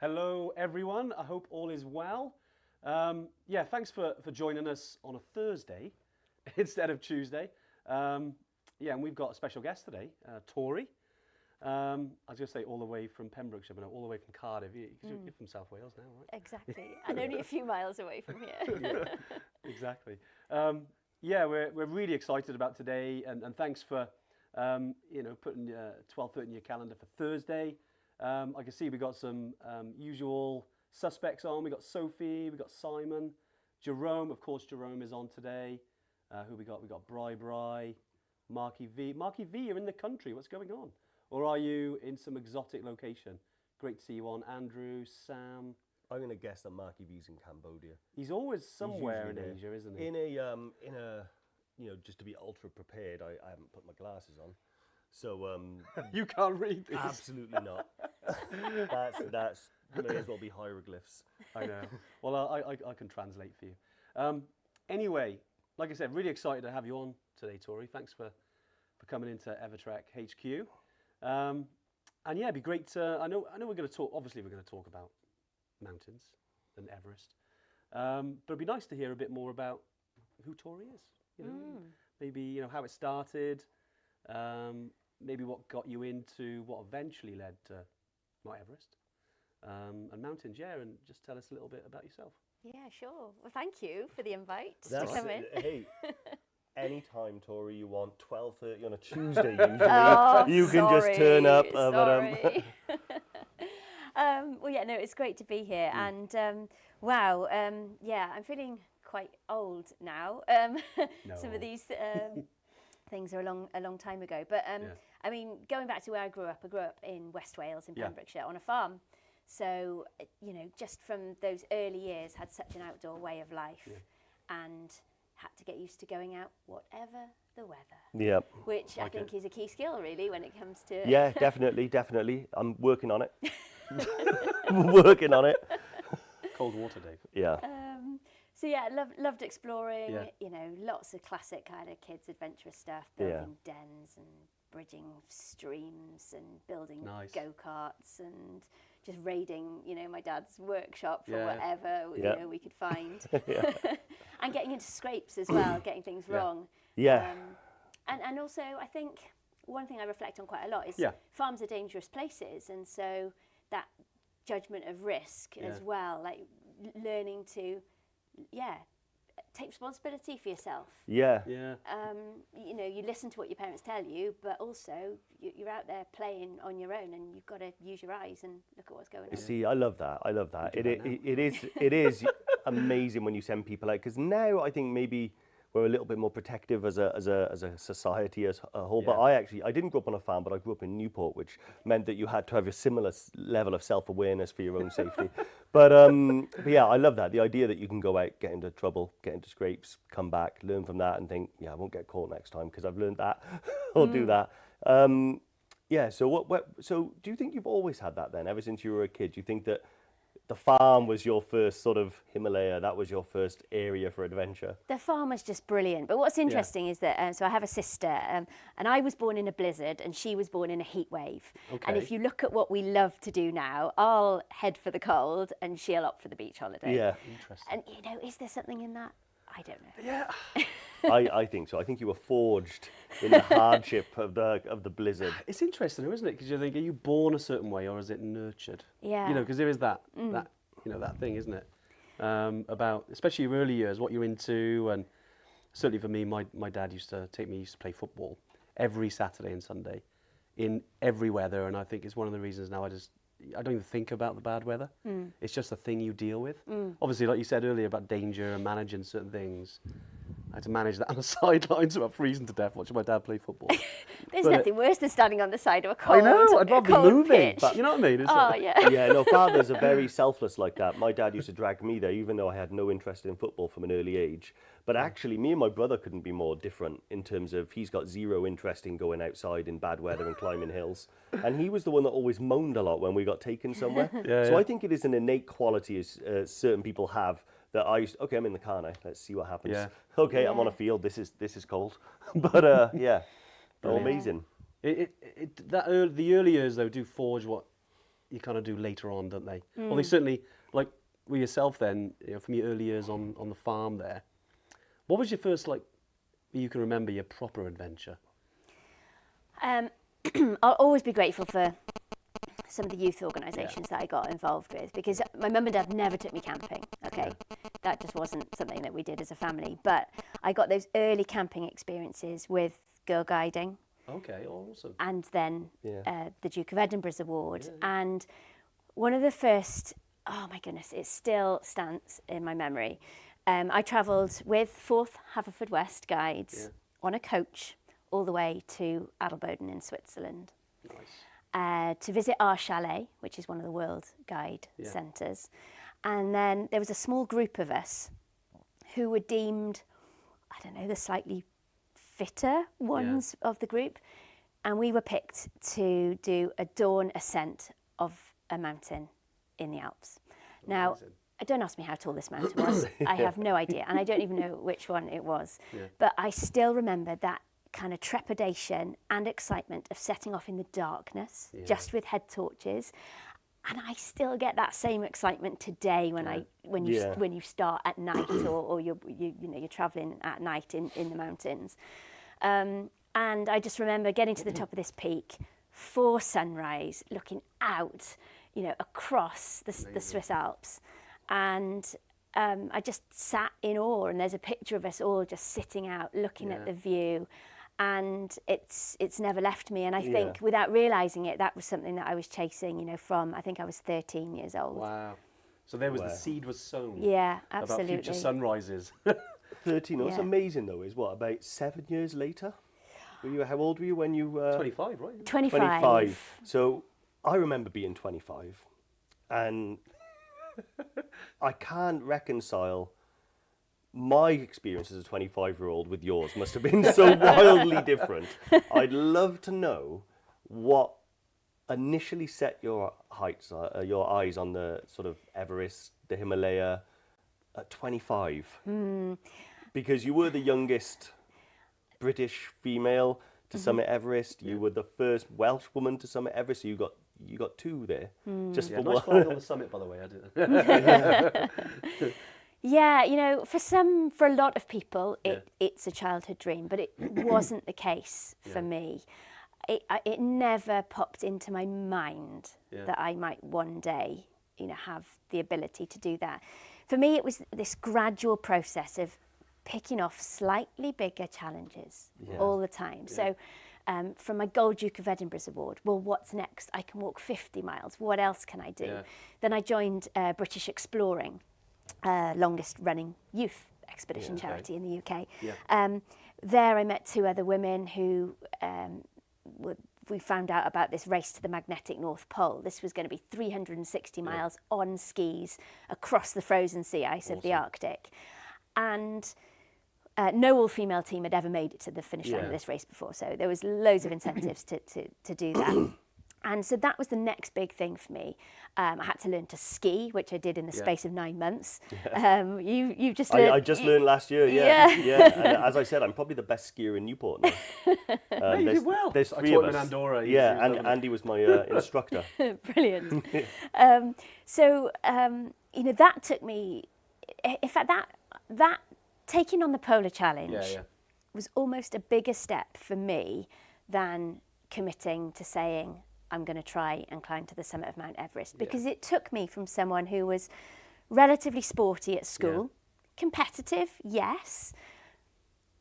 Hello, everyone. I hope all is well. Yeah, thanks for joining us on a Thursday instead of Tuesday. Yeah, and we've got a special guest today, Tori. I was going to say all the way from Pembrokeshire, but no, all the way from Cardiff. You're from South Wales now, right? Exactly, and only a few miles away from here. Yeah, exactly. Yeah, we're really excited about today, and thanks for putting 12:30 in your calendar for Thursday. I can see we got some usual suspects on. We got Sophie, we got Simon, Jerome. Of course, Jerome is on today. Who we got? We got Bri, Marky V. Marky V, you're in the country. What's going on? Or are you in some exotic location? Great to see you on. Andrew, Sam. I'm going to guess that Marky V's in Cambodia. He's always somewhere in there. Asia, isn't he? In a, just to be ultra prepared, I haven't put my glasses on. So you can't read this. Absolutely not. that's may as well be hieroglyphs. I know. Well, I can translate for you. Anyway, like I said, really excited to have you on today, Tori. Thanks for coming into Evertrek HQ. And yeah, it'd be great to. I know we're going to talk. Obviously, we're going to talk about mountains and Everest. But it'd be nice to hear a bit more about who Tori is. You know, maybe how it started. Maybe what got you into what eventually led to Mount Everest and mountains, and just tell us a little bit about yourself. Yeah, sure. Well, thank you for the invite to come in. Hey, anytime, Tori, you want 12:30 on a Tuesday, usually you can just turn up. Sorry. Well, yeah, no, it's great to be here, and wow, yeah, I'm feeling quite old now. No. Some of these things are a long time ago, but I mean, going back to where I grew up in West Wales in Pembrokeshire on a farm. So, just from those early years, had such an outdoor way of life and had to get used to going out whatever the weather. Yep. Which I think is a key skill, really, when it comes to... Yeah, definitely. I'm working on it. Working on it. Cold water, Dave. Yeah. So yeah, loved exploring, lots of classic kind of kids adventurous stuff, building dens and bridging streams and building go-karts and just raiding, my dad's workshop for whatever we could find. And getting into scrapes as well, getting things wrong. Yeah. And also I think one thing I reflect on quite a lot is farms are dangerous places, and so that judgment of risk as well, like learning to take responsibility for yourself. Yeah. You listen to what your parents tell you, but also you're out there playing on your own, and you've got to use your eyes and look at what's going on. See, I love that. It is amazing when you send people out, because now I think maybe we're a little bit more protective as a society as a whole. But I didn't grow up on a farm, but I grew up in Newport, which meant that you had to have a similar level of self-awareness for your own safety. But yeah, I love that. The idea that you can go out, get into trouble, get into scrapes, come back, learn from that, and think, I won't get caught next time because I've learned that, or do that. Yeah. So so do you think you've always had that then, ever since you were a kid? Do you think that the farm was your first sort of Himalaya, that was your first area for adventure? The farm was just brilliant. But what's interesting is that, so I have a sister, and I was born in a blizzard and she was born in a heat wave. Okay. And if you look at what we love to do now, I'll head for the cold and she'll opt for the beach holiday. Yeah. Interesting. And, is there something in that? I don't know. Yeah. I think so. I think you were forged in the hardship of the blizzard. It's interesting, isn't it? Because you think, are you born a certain way or is it nurtured? Yeah. Because there is that that thing, isn't it? About especially your early years, what you're into, and certainly for me, my dad used to play football every Saturday and Sunday, in every weather, and I think it's one of the reasons now I don't even think about the bad weather. It's just a thing you deal with. Obviously, like you said earlier about danger and managing certain things, I had to manage that on the sidelines about freezing to death watching my dad play football. There's nothing worse than standing on the side of a cold, I know, I'd rather be moving, pitch. but you know what I mean? Yeah, no, fathers are very selfless like that. My dad used to drag me there, even though I had no interest in football from an early age. But actually, me and my brother couldn't be more different in terms of he's got zero interest in going outside in bad weather and climbing hills. And he was the one that always moaned a lot when we got taken somewhere. I think it is an innate quality as certain people have that okay, I'm in the car now, let's see what happens. Okay, I'm on a field, this is cold. But yeah, amazing. The early years, though, do forge what you kind of do later on, don't they? Well, they certainly, like with yourself then, from your early years on the farm there, what was your first, like, you can remember your proper adventure? I'll always be grateful for some of the youth organisations that I got involved with, because my mum and dad never took me camping, okay? That just wasn't something that we did as a family. But I got those early camping experiences with Girl Guiding. Okay, awesome. And then the Duke of Edinburgh's Award. And one of the first, oh my goodness, it still stands in my memory. I travelled with 4th Haverfordwest guides on a coach all the way to Adelboden in Switzerland. Nice. To visit our chalet, which is one of the World Guide centres. And then there was a small group of us who were deemed, I don't know, the slightly fitter ones of the group. And we were picked to do a dawn ascent of a mountain in the Alps. Now, don't ask me how tall this mountain was. I have no idea. And I don't even know which one it was. But I still remember that kind of trepidation and excitement of setting off in the darkness, just with head torches. And I still get that same excitement today when you start at night or you're traveling at night in the mountains. And I just remember getting to the top of this peak for sunrise, looking out, across the Swiss Alps. And I just sat in awe, and there's a picture of us all just sitting out, looking at the view. And it's never left me. And I think without realising it, that was something that I was chasing, from, I think I was 13 years old. Wow. So there was the seed was sown. Yeah, absolutely. About future sunrises. 13. What's amazing though is about 7 years later? How old were you when you were? 25, right? 25. So I remember being 25, and I can't reconcile my experience as a 25-year-old with yours. Must have been so wildly different. I'd love to know what initially set your eyes on the sort of Everest, the Himalaya at 25. Because you were the youngest British female to summit Everest. You were the first Welsh woman to summit Everest. So you got two there. Just for nice one. flying on the summit, by the way. I did. Yeah, for a lot of people, it's a childhood dream, but it wasn't the case for me. It never popped into my mind that I might one day, have the ability to do that. For me, it was this gradual process of picking off slightly bigger challenges all the time. So from my Gold Duke of Edinburgh's Award, well, what's next? I can walk 50 miles. What else can I do? Then I joined British Exploring, longest running youth expedition charity in the UK. There I met two other women who we found out about this race to the magnetic North Pole. This was going to be 360 miles on skis across the frozen sea ice of the Arctic. And no all-female team had ever made it to the finish line of this race before, so there was loads of incentives to do that. And so that was the next big thing for me. I had to learn to ski, which I did in the space of 9 months. You just learned... I just learned last year, And as I said, I'm probably the best skier in Newport now. You did well. There's I three taught of him in us. Andorra. And Andy was my instructor. Brilliant. That took me... In fact, that taking on the Polar Challenge was almost a bigger step for me than committing to saying, I'm going to try and climb to the summit of Mount Everest, because it took me from someone who was relatively sporty at school, competitive, yes,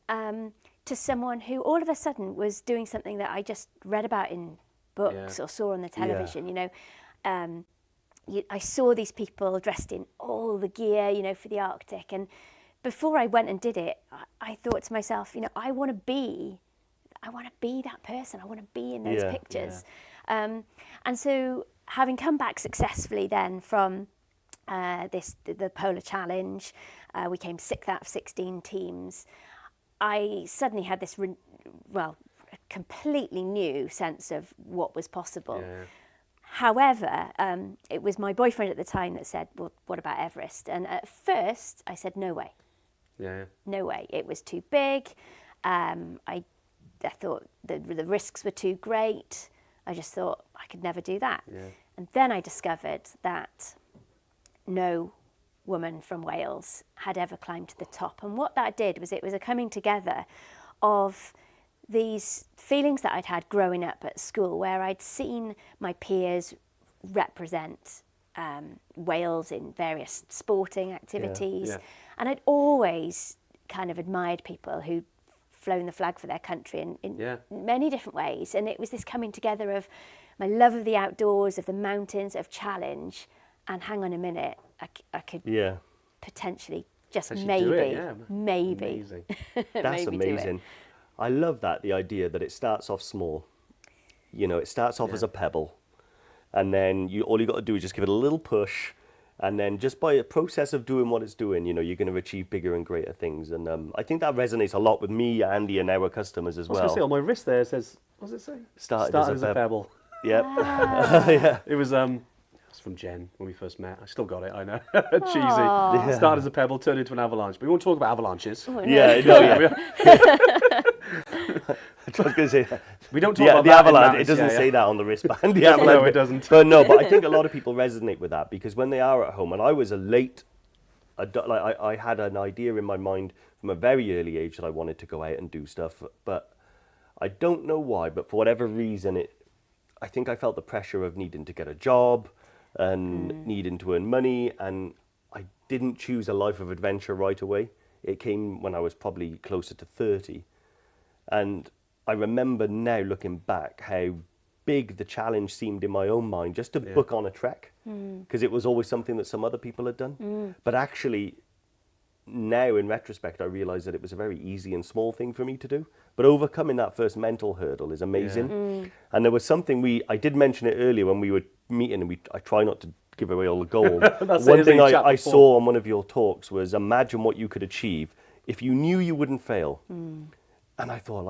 to someone who all of a sudden was doing something that I just read about in books or saw on the television. I saw these people dressed in all the gear, for the Arctic, and before I went and did it, I thought to myself, I want to be that person. I want to be in those pictures. And so having come back successfully then from the Polar Challenge, we came 6th out of 16 teams. I suddenly had this, completely new sense of what was possible. However, it was my boyfriend at the time that said, well, what about Everest? And at first I said, no way. No way. It was too big. I thought the risks were too great. I just thought I could never do that. And then I discovered that no woman from Wales had ever climbed to the top. And what that did was it was a coming together of these feelings that I'd had growing up at school, where I'd seen my peers represent Wales in various sporting activities. Yeah. And I'd always kind of admired people who'd flown the flag for their country in many different ways. And it was this coming together of my love of the outdoors, of the mountains, of challenge. And hang on a minute, I could potentially just maybe, do it, maybe. Amazing. That's maybe amazing. I love that, the idea that it starts off small. You know, it starts off as a pebble, and then all you got to do is just give it a little push, and then just by a process of doing what it's doing, you know, you're going to achieve bigger and greater things. And I think that resonates a lot with me, Andy, and our customers as well. I was going to say, on my wrist there it says, what does it say? Started as a pebble. Yep. Yeah. It was from Jen when we first met. I still got it, I know. Cheesy. Yeah. Started as a pebble, turned into an avalanche. But we won't talk about avalanches. Oh, no. Yeah. I was going to say that. We don't talk about the that avalanche. It doesn't say that on the wristband. The avalanche. No, it doesn't. But I think a lot of people resonate with that, because when they are at home, and I was I had an idea in my mind from a very early age that I wanted to go out and do stuff, but I don't know why, but for whatever reason, I think I felt the pressure of needing to get a job and needing to earn money, and I didn't choose a life of adventure right away. It came when I was probably closer to 30. And I remember now, looking back, how big the challenge seemed in my own mind just to book on a trek, because it was always something that some other people had done. But actually, now in retrospect, I realise that it was a very easy and small thing for me to do. But overcoming that first mental hurdle is amazing. And there was something I did mention it earlier when we were meeting, and I try not to give away all the gold. One thing I saw on one of your talks was, imagine what you could achieve if you knew you wouldn't fail. And I thought,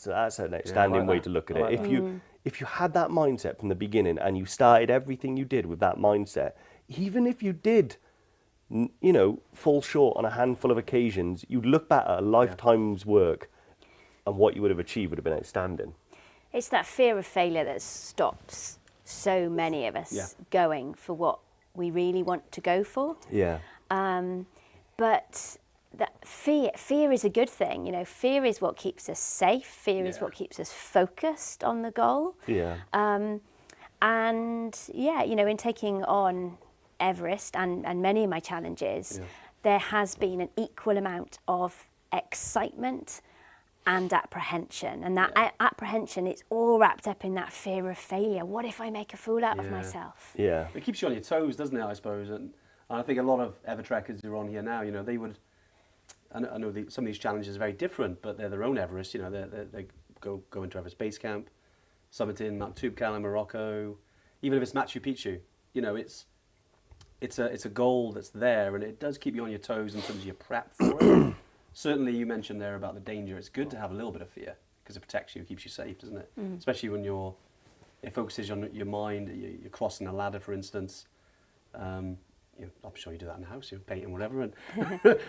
that's an outstanding way to look at it. If you had that mindset from the beginning, and you started everything you did with that mindset, even if you did, you know, fall short on a handful of occasions, you'd look back at a lifetime's work, and what you would have achieved would have been outstanding. It's that fear of failure that stops so many of us going for what we really want to go for. Yeah. But that fear is a good thing. You know, fear is what keeps us safe. Fear is what keeps us focused on the goal. Yeah. And you know, in taking on Everest and many of my challenges, there has been an equal amount of excitement and apprehension. And that apprehension, it's all wrapped up in that fear of failure. What if I make a fool out of myself? Yeah. It keeps you on your toes, doesn't it, I suppose? And I think a lot of Evertrekkers who are on here now, you know, they would, I know some of these challenges are very different, but they're their own Everest. You know, they go into Everest Base Camp, summiting Mount Toubkal in Morocco, even if it's Machu Picchu. You know, it's a goal that's there, and it does keep you on your toes in terms of your prep for it. Certainly, you mentioned there about the danger. It's good to have a little bit of fear, because it protects you, keeps you safe, doesn't it? Especially when it focuses on your mind. You're crossing a ladder, for instance. I'm sure you do that in the house, you're painting whatever.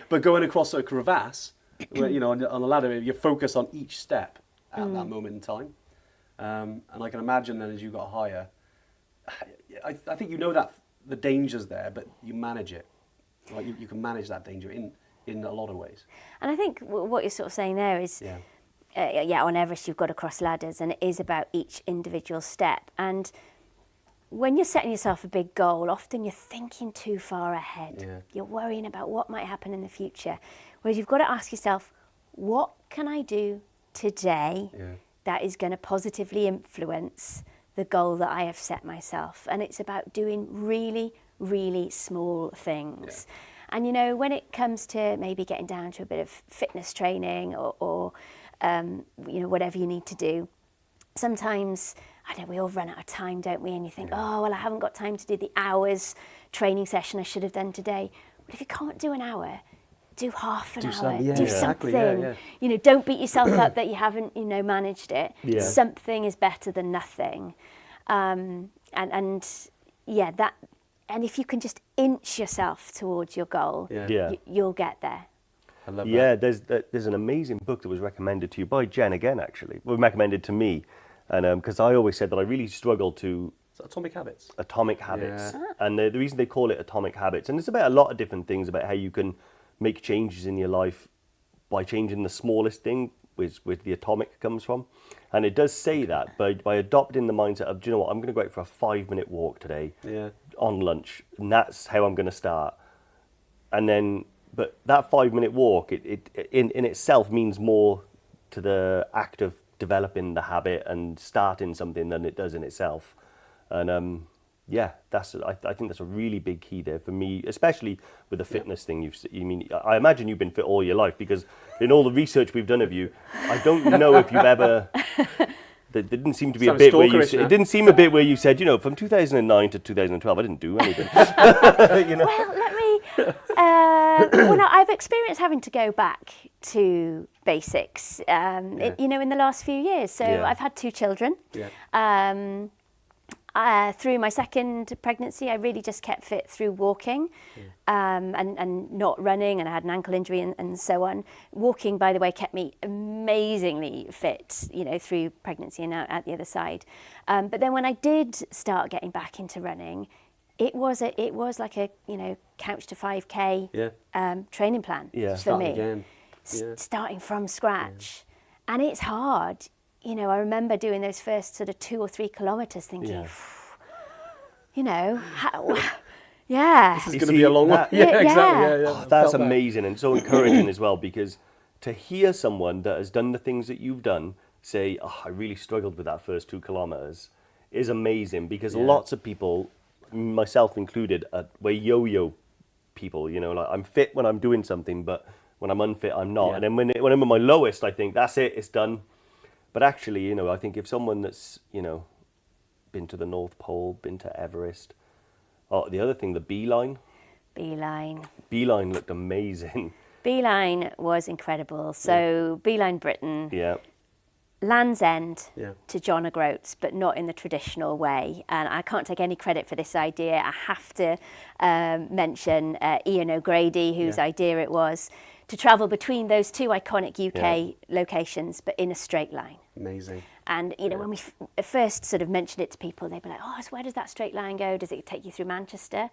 But going across a crevasse, where, you know, on the ladder, you focus on each step at that moment in time. And I can imagine then as you got higher, I think you know that the danger's there, but you manage it. Like you can manage that danger in a lot of ways. And I think what you're sort of saying there is, on Everest you've got to cross ladders, and it is about each individual step. And when you're setting yourself a big goal, often you're thinking too far ahead. Yeah. You're worrying about what might happen in the future. Whereas you've got to ask yourself, what can I do today that is going to positively influence the goal that I have set myself? And it's about doing really, really small things. Yeah. And, you know, when it comes to maybe getting down to a bit of fitness training or you know, whatever you need to do, sometimes, I don't know, we all run out of time, don't we? And you think, oh, well, I haven't got time to do the hours training session I should have done today. But if you can't do an hour, do half an hour, do something. Yeah. You know, don't beat yourself up that you haven't, you know, managed it. Yeah. Something is better than nothing. And if you can just inch yourself towards your goal, you'll get there. I love that. There's an amazing book that was recommended to you by Jen again, actually. Well, recommended to me. And because I always said that I really struggled to Atomic Habits. Atomic Habits. And the reason they call it Atomic Habits, and it's about a lot of different things about how you can make changes in your life by changing the smallest thing, which the atomic comes from. And it does say that by adopting the mindset of, do you know what, I'm going to go out for a 5-minute walk today on lunch, and that's how I'm going to start. And then, but that 5-minute walk, it in itself means more to the act of developing the habit and starting something than it does in itself. And I think that's a really big key there for me, especially with the fitness thing. I imagine you've been fit all your life, because in all the research we've done of you, I don't know if you've ever. There didn't seem to be a bit where you. It didn't seem a bit where you said, from 2009 to 2012, I didn't do anything. Well, let me. I've experienced having to go back to basics. In the last few years. So I've had 2 children. Yeah. Through my second pregnancy, I really just kept fit through walking and not running, and I had an ankle injury and so on. Walking, by the way, kept me amazingly fit, through pregnancy and out the other side. But then when I did start getting back into running, it was like a couch to 5K training plan for me. Starting from scratch. And it's hard. I remember doing those first sort of 2 or 3 kilometres thinking, This is going to be a long one. Yeah, exactly. Oh, that's amazing and so encouraging as well, because to hear someone that has done the things that you've done say, I really struggled with that first 2 kilometres is amazing, because lots of people, myself included, we're yo-yo people, like I'm fit when I'm doing something, but when I'm unfit, I'm not. And then when I'm at my lowest, I think, that's it, it's done. But actually, I think if someone that's, been to the North Pole, been to Everest, the other thing, the Beeline looked amazing. Beeline was incredible. So Beeline Britain, Land's End to John O'Groats, but not in the traditional way. And I can't take any credit for this idea. I have to mention Ian O'Grady, whose idea it was, to travel between those 2 iconic UK locations, but in a straight line. Amazing. And, when we first sort of mentioned it to people, they'd be like, so where does that straight line go? Does it take you through Manchester?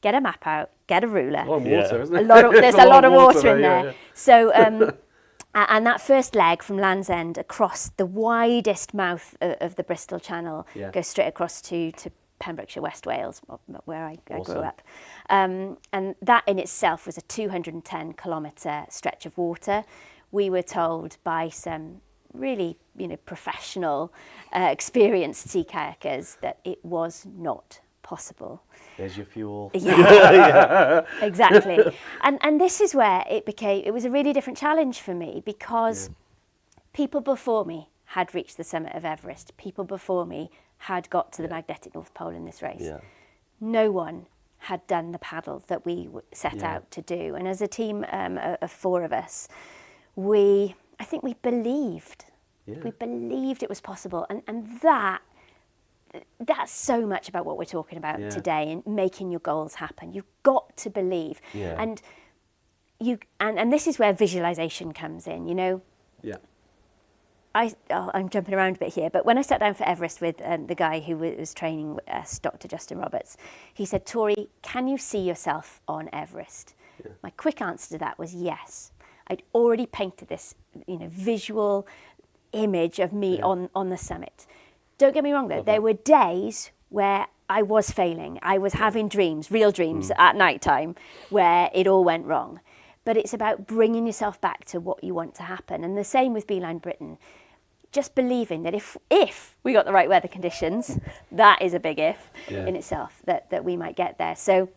Get a map out, get a ruler. A lot of water, isn't it? There's a lot of water in there. Yeah. So, and that first leg from Land's End across the widest mouth of the Bristol Channel goes straight across to Pembrokeshire, West Wales, where I grew up. And that in itself was a 210-kilometre stretch of water. We were told by some really, professional, experienced sea kayakers that it was not possible. There's your fuel. Exactly. And this is where it was a really different challenge for me, because people before me had reached the summit of Everest. People before me had got to the magnetic North Pole in this race. Yeah. No one had done the paddle that we set out to do. And as a team of 4 of us, I think we believed. Yeah. We believed it was possible. And that's so much about what we're talking about today, and making your goals happen. You've got to believe. Yeah. And this is where visualization comes in, Yeah. I'm jumping around a bit here, but when I sat down for Everest with the guy who was training us, Dr. Justin Roberts, he said, Tori, can you see yourself on Everest? Yeah. My quick answer to that was yes. I'd already painted this, visual image of me on the summit. Don't get me wrong though, there were days where I was failing. I was having dreams, real dreams at night time, where it all went wrong. But it's about bringing yourself back to what you want to happen. And the same with Beeline Britain. Just believing that if we got the right weather conditions, that is a big if in itself, that we might get there. So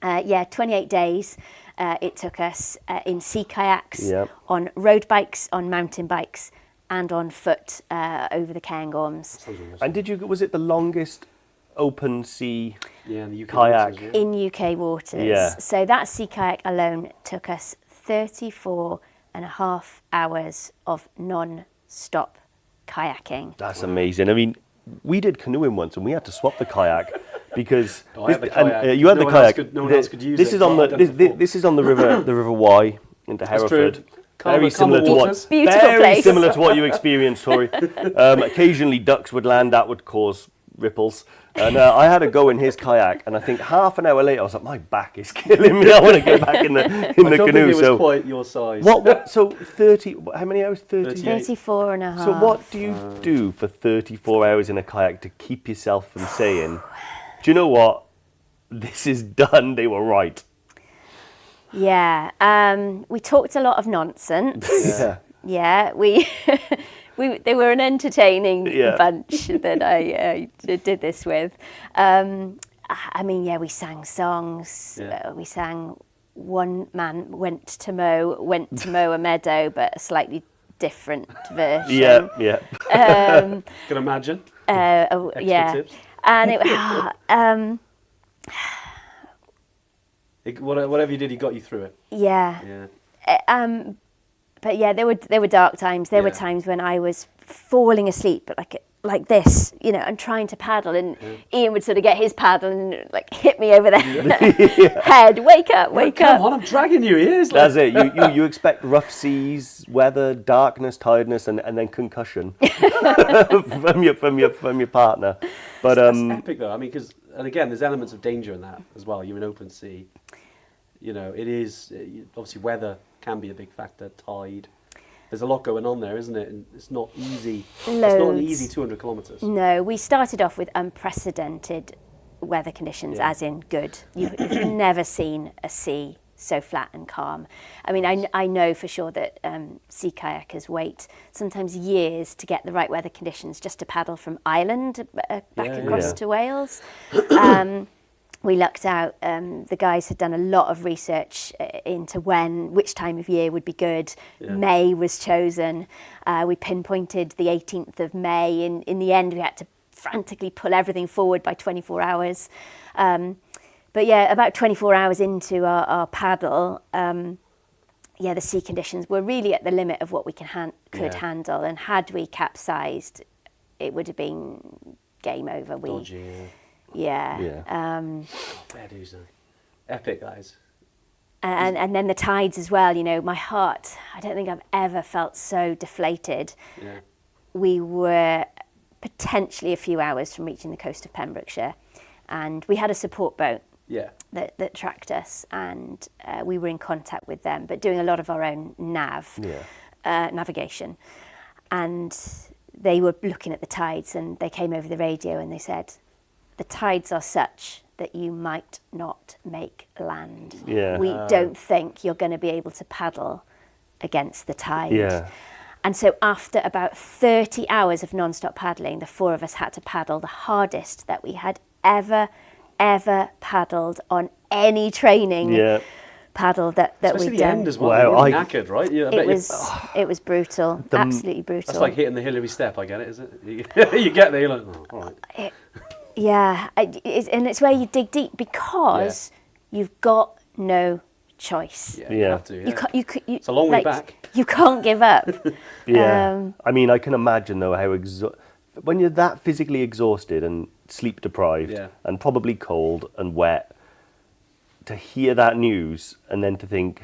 28 days it took us in sea kayaks, on road bikes, on mountain bikes, and on foot over the Cairngorms. And was it the longest open sea in the UK kayak? Waters, in UK waters. Yeah. So that sea kayak alone took us 34 and a half hours of non-stop kayaking. That's amazing. I mean, we did canoeing once and we had to swap the kayak because you had the kayak. No one else could use this it. This is on the river Wye into Hereford. Very similar to what you experienced, Tori. Occasionally ducks would land, that would cause ripples. And I had a go in his kayak, and I think half an hour later, I was like, my back is killing me. I want to get back in the canoe. I don't think it was quite your size. So 30, how many hours? 34 and a half. So what do you do for 34 hours in a kayak to keep yourself from saying, do you know what? This is done. They were right. Yeah. We talked a lot of nonsense. Yeah. Yeah. They were an entertaining bunch that I did this with. I mean, yeah, we sang songs. Yeah. We sang One Man Went to Mow a Meadow, but a slightly different version. Yeah, yeah. Can imagine. Yeah. And whatever you did, he got you through it. Yeah. Yeah. But yeah, there were dark times. There were times when I was falling asleep, but like this, you know, and trying to paddle, and Ian would sort of get his paddle and like hit me over the head. Wake up! Come on, I'm dragging you here. That's it. You expect rough seas, weather, darkness, tiredness, and then concussion from your partner. But that's epic though. I mean, and again, there's elements of danger in that as well. You're in open sea. You know, it is obviously weather can be a big factor. Tide. There's a lot going on there, isn't it? And it's not easy. Loads. It's not an easy 200 kilometres. No, we started off with unprecedented weather conditions, as in good. You've never seen a sea so flat and calm. I mean, I know for sure that sea kayakers wait sometimes years to get the right weather conditions just to paddle from Ireland back across to Wales. We lucked out. The guys had done a lot of research into which time of year would be good. Yeah. May was chosen. We pinpointed the 18th of May. In the end, we had to frantically pull everything forward by 24 hours. But yeah, about 24 hours into our paddle, the sea conditions were really at the limit of what we could handle. And had we capsized, it would have been game over. Dodgy, Yeah. Fair dues, epic, guys. And then the tides as well. You know, my heart, I don't think I've ever felt so deflated. Yeah. We were potentially a few hours from reaching the coast of Pembrokeshire, and we had a support boat that tracked us, and we were in contact with them, but doing a lot of our own navigation. And they were looking at the tides, and they came over the radio and they said, the tides are such that you might not make land. Yeah. We don't think you're going to be able to paddle against the tide. Yeah. And so after about 30 hours of non-stop paddling, the four of us had to paddle the hardest that we had ever paddled on any training paddle that especially we'd the done. end as well. Wow, You're knackered, right? It was brutal, absolutely brutal. That's like hitting the Hillary step, I get it, is it? You get there, you're like, oh, all right. And it's where you dig deep because you've got no choice. Yeah, you have to, it's a long way back. You can't give up. I mean, I can imagine though how when you're that physically exhausted and sleep deprived and probably cold and wet, to hear that news and then to think,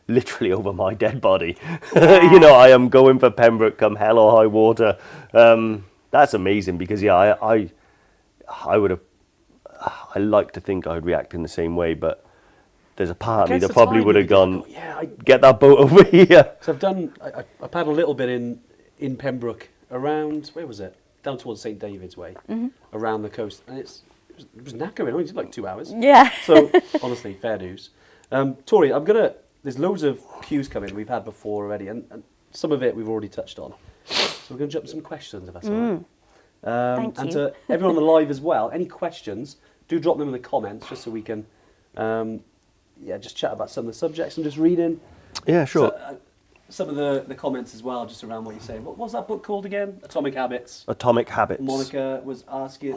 literally over my dead body, you know, I am going for Pembroke come hell or high water. That's amazing because I would have. I like to think I'd react in the same way, but there's a part of me that probably would have gone, get that boat over here. So I paddled a little bit in Pembroke around, where was it? Down towards St David's Way, around the coast, and it was knackering. It only took like 2 hours. Yeah. So honestly, fair dues. Tori, there's loads of cues coming we've had before already, and some of it we've already touched on. So we're going to jump some questions if that's all right. Thank you. And to everyone on the live as well, any questions, do drop them in the comments just so we can just chat about some of the subjects I'm just reading. Yeah, sure. So, some of the comments as well, just around what you're saying. What was that book called again? Atomic Habits. Atomic Habits. Monique was asking.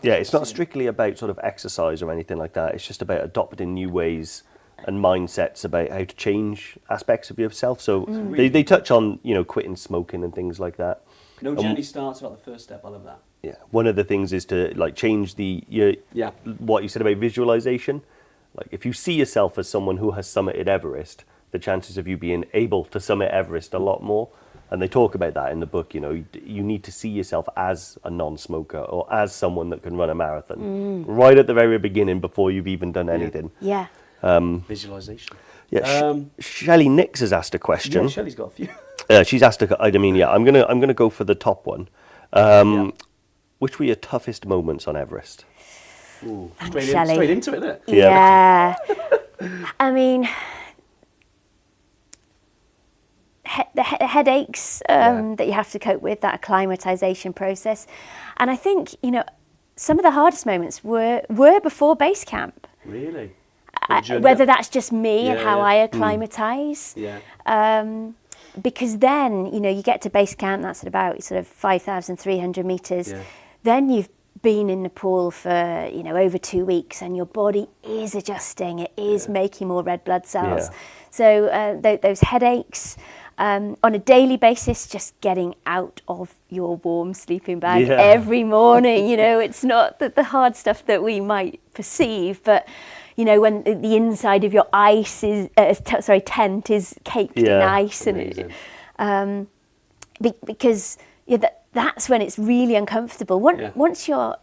It's not strictly about sort of exercise or anything like that. It's just about adopting new ways and mindsets about how to change aspects of yourself. So they touch on, you know, quitting smoking and things like that. No journey starts without the first step. I love that. Yeah. One of the things is to like change what you said about visualization. Like if you see yourself as someone who has summited Everest, the chances of you being able to summit Everest a lot more. And they talk about that in the book, you need to see yourself as a non-smoker or as someone that can run a marathon right at the very beginning before you've even done anything. Yeah. Visualization. Yeah. Shelley Nix has asked a question. Yeah, Shelley's got a few. She's asked I'm gonna go for the top one. Which were your toughest moments on Everest? Ooh, straight into it, isn't it? Yeah. I mean, the headaches that you have to cope with, that acclimatization process. And I think, some of the hardest moments were before base camp. Really? Whether that's just me and how I acclimatize. Yeah. Because then, you get to base camp, that's at about 5,300 meters. Yeah. Then you've been in the pool for, over 2 weeks and your body is adjusting. It is making more red blood cells. Yeah. So those headaches, on a daily basis, just getting out of your warm sleeping bag every morning. It's not the hard stuff that we might perceive, but when the inside of your tent is caked in ice, and because that's when it's really uncomfortable. Once you're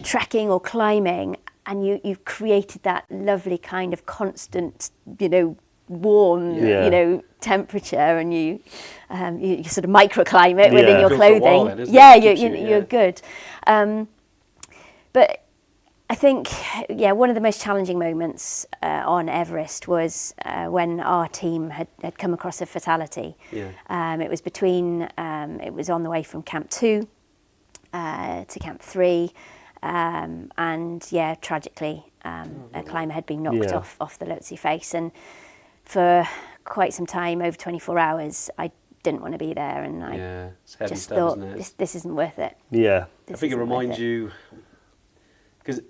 trekking or climbing, and you've created that lovely kind of constant, warm, temperature, and you sort of microclimate within your clothing. You're good. But I think, one of the most challenging moments on Everest was when our team had come across a fatality. Yeah. It was it was on the way from Camp 2 to Camp 3, and tragically, a climber had been knocked off the Lhotse face, and for quite some time, over 24 hours, I didn't want to be there, and I just thought, this isn't worth it. Yeah. I think it reminds you, because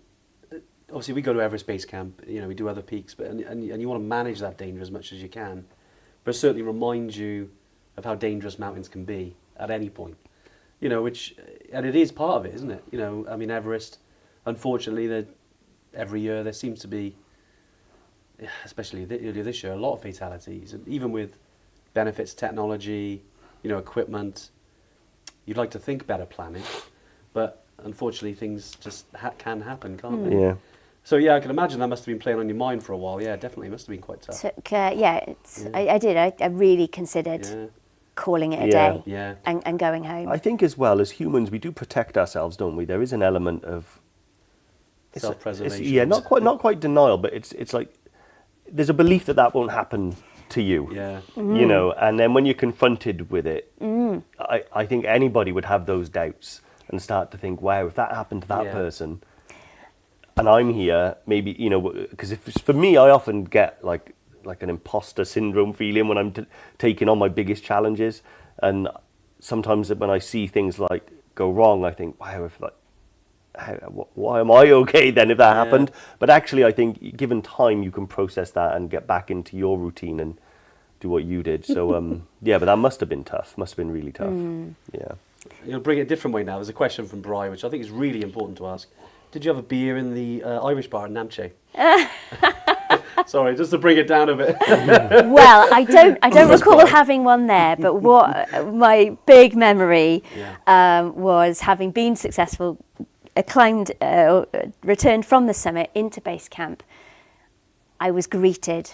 obviously we go to Everest Base Camp, we do other peaks, but and you want to manage that danger as much as you can, but it certainly reminds you of how dangerous mountains can be at any point, and it is part of it, isn't it? I mean, Everest, unfortunately, every year there seems to be, especially earlier this year, a lot of fatalities, and even with benefits, technology, equipment, you'd like to think better planning, but unfortunately things just can happen, can't they? Yeah. So I can imagine that must have been playing on your mind for a while. Yeah, definitely, must have been quite tough. I did. I really considered calling it a day and going home. I think as well, as humans, we do protect ourselves, don't we? There is an element of self-preservation. Not quite denial, but it's like there's a belief that won't happen to you. Yeah. And then when you're confronted with it, I think anybody would have those doubts and start to think, wow, if that happened to that person, and I'm here, maybe, because for me, I often get like an imposter syndrome feeling when I'm taking on my biggest challenges, and sometimes when I see things like go wrong, I think, wow, why am I okay then if that happened? But actually, I think given time, you can process that and get back into your routine and do what you did. So but that must have been tough. Must have been really tough. You'll bring it a different way now. There's a question from Bri, which I think is really important to ask. Did you have a beer in the Irish bar in Namche? Sorry, just to bring it down a bit. Well, I don't recall having one there, but what my big memory was having been successful, returned from the summit into base camp. I was greeted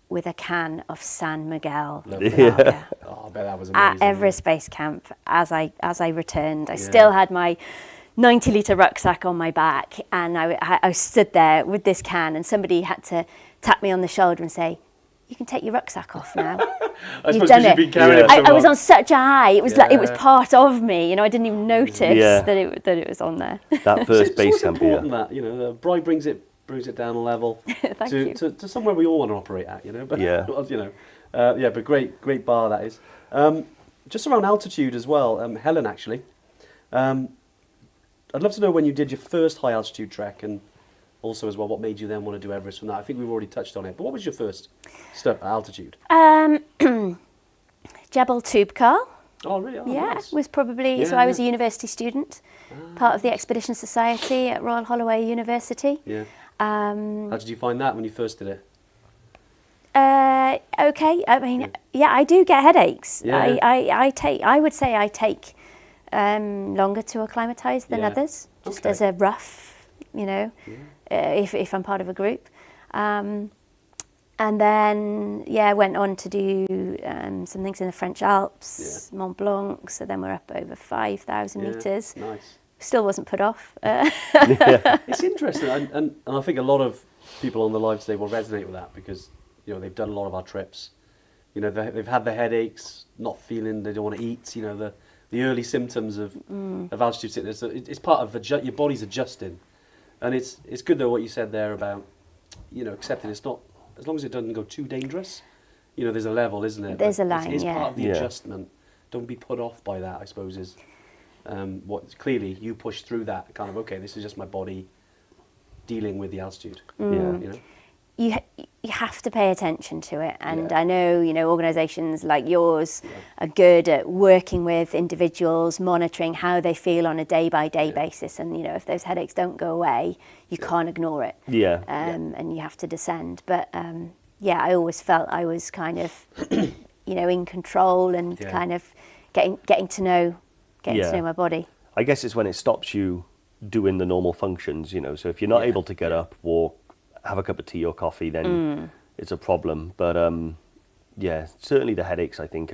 with a can of San Miguel lager. Oh, I bet that was amazing. At Everest Base Camp, as I returned, I still had my 90-litre rucksack on my back, and I stood there with this can, and somebody had to tap me on the shoulder and say, "You can take your rucksack off now." You've done it. Been carrying it so I was on such a high. It was like it was part of me. I didn't even notice that it was on there. That first base camp, that Bri brings it down a level to somewhere we all want to operate at. But but great bar that is. Just around altitude as well. Helen, actually, I'd love to know when you did your first high altitude trek, and also as well what made you then want to do Everest from that. I think we've already touched on it, but what was your first altitude? Jebel Toubkal. Oh, really? Oh, yeah, nice. Was probably, so I was a university student, part of the Expedition Society at Royal Holloway University. Yeah. How did you find that when you first did it? Okay. I mean, yeah, I do get headaches. Yeah. I would say I take longer to acclimatise than others, just as a rough, if I'm part of a group. And then, went on to do some things in the French Alps, Mont Blanc. So then we're up over 5,000 metres. Nice. Still wasn't put off. It's interesting, and I think a lot of people on the live today will resonate with that because they've done a lot of our trips. They've had the headaches, not feeling, they don't want to eat. The early symptoms of altitude sickness. It's part of your body's adjusting, and it's good though what you said there about accepting it's not, as long as it doesn't go too dangerous. There's a level, isn't it? There's a line. It's part of the adjustment. Don't be put off by that, I suppose, is what clearly you push through that kind of, okay, this is just my body dealing with the altitude. You have to pay attention to it, and I know organisations like yours are good at working with individuals, monitoring how they feel on a day-by-day basis, and if those headaches don't go away, you can't ignore it. And you have to descend. But I always felt I was kind of in control and kind of getting to know my body. I guess it's when it stops you doing the normal functions, so if you're not able to get up, walk, have a cup of tea or coffee, then it's a problem. But certainly the headaches, I think,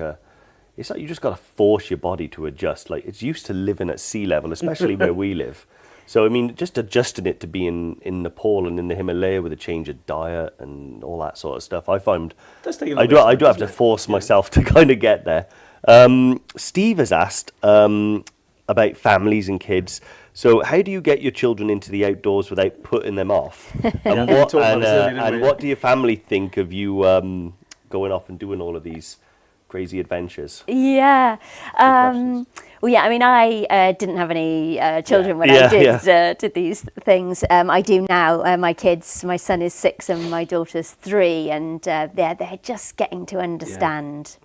it's like you just got to force your body to adjust. Like, it's used to living at sea level, especially where we live. So, I mean, just adjusting it to being in Nepal and in the Himalaya with a change of diet and all that sort of stuff, I find I do have to force myself to kind of get there. Steve has asked about families and kids. So how do you get your children into the outdoors without putting them off? And what do your family think of you going off and doing all of these crazy adventures? Yeah. Well, I mean, I didn't have any children when I did these things. I do now. My kids, my son is 6 and my daughter's 3, and they're just getting to understand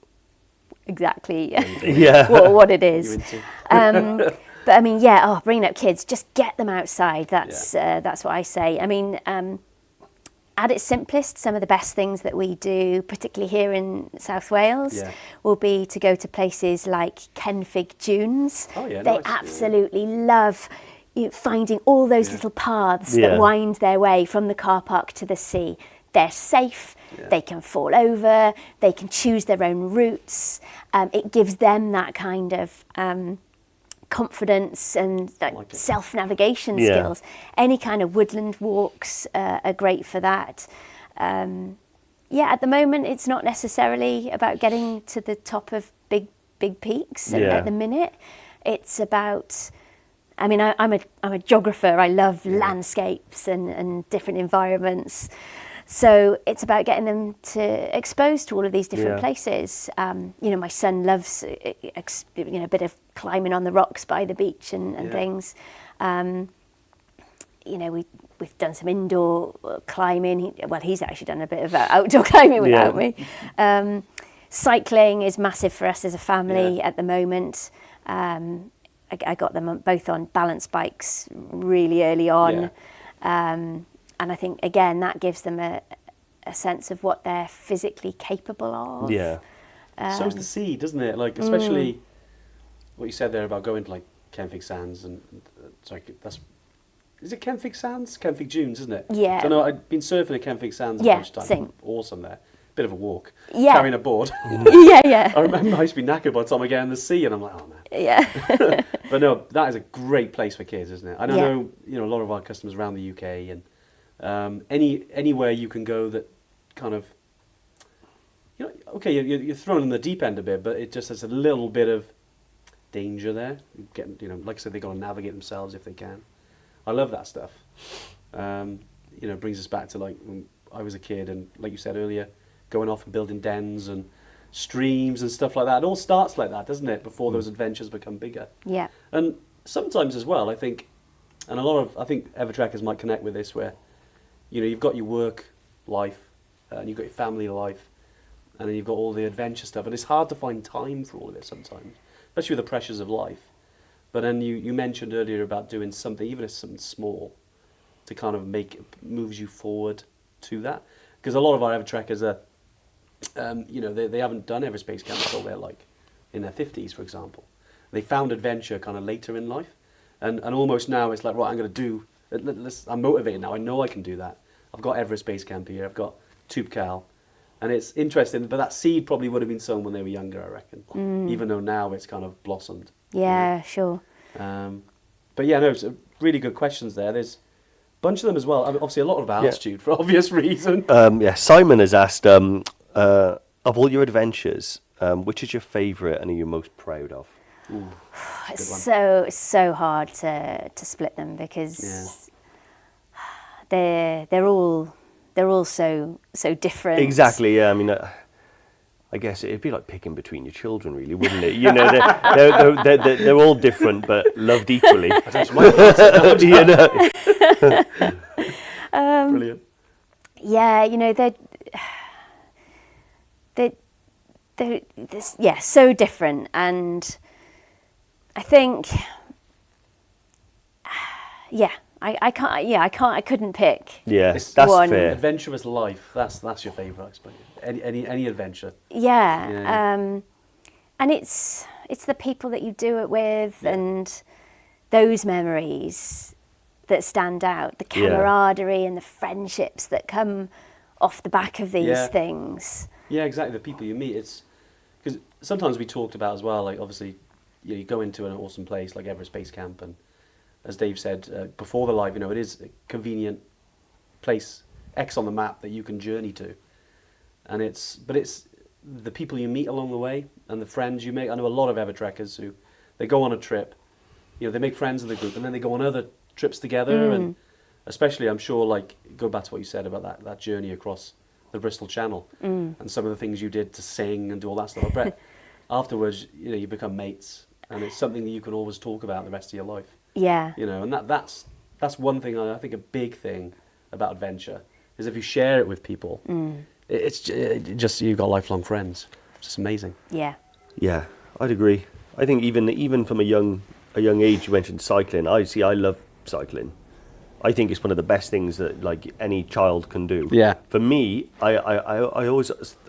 exactly what it is. But I mean, bringing up kids, just get them outside. That's what I say. I mean, at its simplest, some of the best things that we do, particularly here in South Wales, will be to go to places like Kenfig Dunes. They absolutely love finding all those little paths that wind their way from the car park to the sea. They're safe, they can fall over, they can choose their own routes. It gives them that kind of confidence and self-navigation skills. Any kind of woodland walks are great for that. At the moment, it's not necessarily about getting to the top of big peaks at the minute. It's about, I mean, I'm a geographer. I love landscapes and different environments. So it's about getting them exposed to all of these different places. My son loves a bit of climbing on the rocks by the beach and things. We've done some indoor climbing. He's actually done a bit of outdoor climbing without me. Cycling is massive for us as a family at the moment. I got them both on balance bikes really early on. And I think, again, that gives them a sense of what they're physically capable of. So is the sea, doesn't it? Like, especially what you said there about going to, like, Kenfig Sands and is it Kenfig Sands? Kenfig Dunes, isn't it? Yeah. So, no, I've been surfing at Kenfig Sands a bunch of times. Same. Awesome there. Bit of a walk. Carrying a board. I remember I used to be knackered by the time I get in the sea, and I'm like, oh, man. But no, that is a great place for kids, isn't it? And I know, a lot of our customers around the UK and anywhere you can go that kind of, you're thrown in the deep end a bit, but it just has a little bit of danger there. Like I said, they've got to navigate themselves if they can. I love that stuff. It brings us back to like when I was a kid, and like you said earlier, going off and building dens and streams and stuff like that. It all starts like that, doesn't it? Before those adventures become bigger. Yeah. And sometimes as well, I think, and I think Evertrekkers might connect with this, where you've got your work life, and you've got your family life, and then you've got all the adventure stuff, and it's hard to find time for all of it sometimes, especially with the pressures of life. But then you mentioned earlier about doing something, even if it's something small, to kind of moves you forward to that. Because a lot of our Evertrekkers are, you know, they haven't done Everest Base Camp until they're like in their 50s, for example. They found adventure kind of later in life, and almost now it's like, right, I'm going to do. I'm motivated now. I know I can do that. I've got Everest Base Camp here. I've got Tube Cal, and it's interesting. But that seed probably would have been sown when they were younger, I reckon. Even though now it's kind of blossomed. Yeah, sure. But yeah, no, it's really good questions there. There's a bunch of them as well. I mean, obviously, a lot of altitude for obvious reason. Simon has asked, of all your adventures, which is your favourite and are you most proud of? Ooh, it's so hard to split them because they're all so different. Exactly. Yeah. I mean, I guess it'd be like picking between your children, really, wouldn't it? You know, they're all different but loved equally. You know. Brilliant. Yeah, you know, they're so different, and I think, I couldn't pick. Yeah, that's one. fair. Adventurous life. That's your favourite, I suppose. Any adventure. Yeah. And it's the people that you do it with, and those memories that stand out, the camaraderie and the friendships that come off the back of these things. Yeah, exactly. The people you meet. It's because sometimes we talked about as well. Like obviously, you go into an awesome place like Everest Base Camp, and as Dave said before the live, you know, it is a convenient place, X on the map that you can journey to, and it's the people you meet along the way and the friends you make. I know a lot of Evertrekkers who they go on a trip, you know, they make friends in the group, and then they go on other trips together, and especially I'm sure, like, go back to what you said about that journey across the Bristol Channel and some of the things you did to sing and do all that stuff. I bet afterwards, you know, you become mates, and it's something that you can always talk about the rest of your life. Yeah. You know, and that's one thing. I think a big thing about adventure is if you share it with people, it's just you've got lifelong friends. It's just amazing. Yeah. Yeah, I'd agree. I think even from a young age, you mentioned cycling. I love cycling. I think it's one of the best things that like any child can do. Yeah. For me, I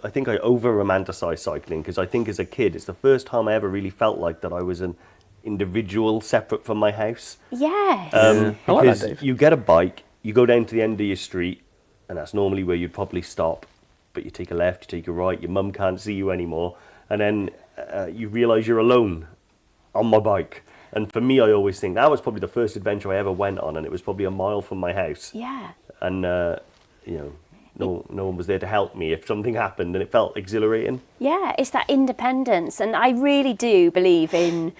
think I over romanticize cycling because I think as a kid, it's the first time I ever really felt like that I was an individual separate from my house. Yes. Because I like that, Dave. you get a bike, you go down to the end of your street, and that's normally where you'd probably stop. But you take a left, you take a right, your mum can't see you anymore, and then you realise you're alone on my bike. And for me, I always think that was probably the first adventure I ever went on, and it was probably a mile from my house. Yeah. And you know, no one was there to help me if something happened, and it felt exhilarating. Yeah, it's that independence, and I really do believe in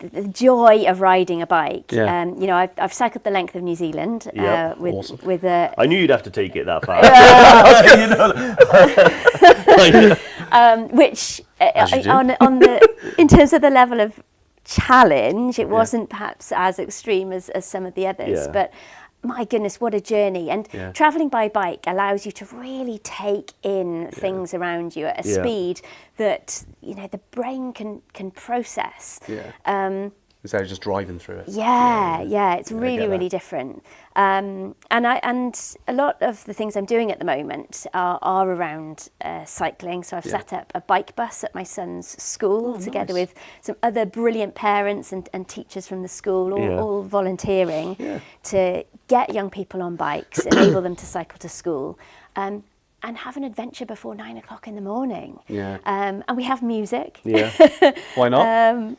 the joy of riding a bike. Yeah. You know, I've cycled the length of New Zealand with Awesome. with a. I knew you'd have to take it that far. Which on the in terms of the level of challenge, it wasn't perhaps as extreme as some of the others, but my goodness, what a journey. And traveling by bike allows you to really take in things around you at a speed that, you know, the brain can process. Instead of just driving through it. It's really different. And a lot of the things I'm doing at the moment are around cycling. So I've set up a bike bus at my son's school together with some other brilliant parents and teachers from the school, all volunteering to get young people on bikes, enable them to cycle to school. And have an adventure before 9 o'clock in the morning. And we have music. Why not?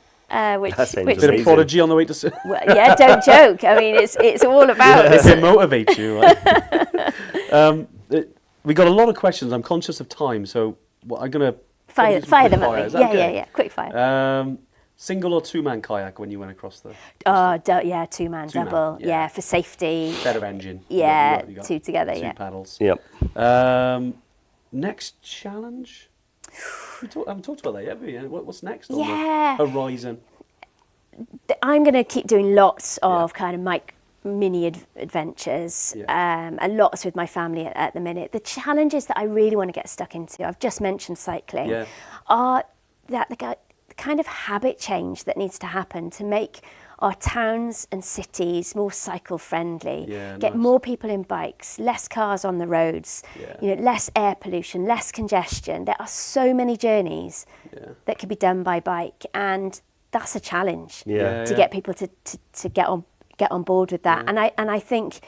Which bit of Prodigy on the way to. Well, yeah, don't joke. I mean, it's all about. If it motivates you. Right? We got a lot of questions. I'm conscious of time, so I'm gonna fire them at me. Yeah. Quick fire. Single or two-man kayak when you went across the? Two-man double. Yeah, for safety. Better engine. Yeah, you got two together. Two paddles. Yep. Next challenge. We haven't talked about that yet, have we? What's next on the horizon? I'm going to keep doing lots of kind of mini adventures, and lots with my family at the minute. The challenges that I really want to get stuck into, I've just mentioned cycling, are that the kind of habit change that needs to happen to make our towns and cities more cycle friendly, get nice. more people in bikes, less cars on the roads, less air pollution, less congestion. There are so many journeys that could be done by bike, and that's a challenge to get people to get on board with that. And I think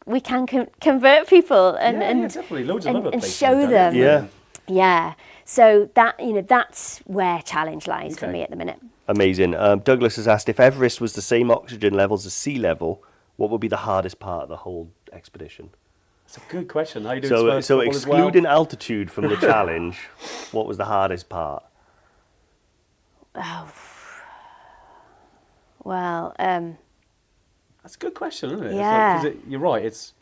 we can convert people and definitely loads of other and places show have done them. it. So that that's where challenge lies for me at the minute. Amazing. Douglas has asked, if Everest was the same oxygen levels as sea level, what would be the hardest part of the whole expedition? That's a good question. How you doing? So excluding altitude from the challenge, what was the hardest part? Oh, well, that's a good question, isn't it? Yeah. It's like, you're right. If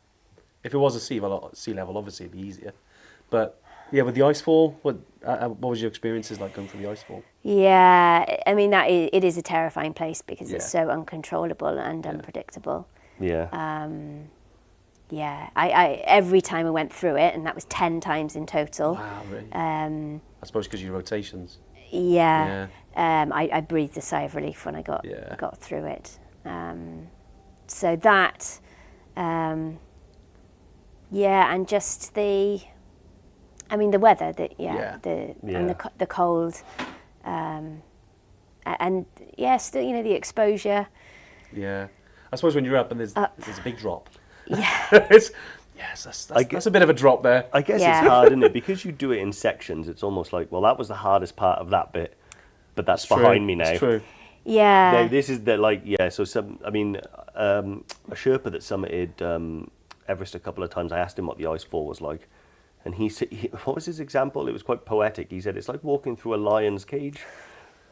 it was a sea level, obviously it'd be easier. But yeah, with the icefall, what was your experiences like going through the icefall? Yeah, I mean it is a terrifying place because it's so uncontrollable and unpredictable. Yeah. I every time I went through it, and that was 10 times in total. Wow, really? I suppose because of your rotations. Yeah. I breathed a sigh of relief when I got through it. So that, and just the weather, and the cold, and still, the exposure. Yeah, I suppose when you're up and there's a big drop. Yeah. That's a bit of a drop there. I guess it's hard, isn't it? Because you do it in sections, it's almost like, well, that was the hardest part of that bit, but that's behind me now. It's true. Yeah. No, this is so a Sherpa that summited Everest a couple of times, I asked him what the icefall was like. And he said, what was his example? It was quite poetic. He said, it's like walking through a lion's cage.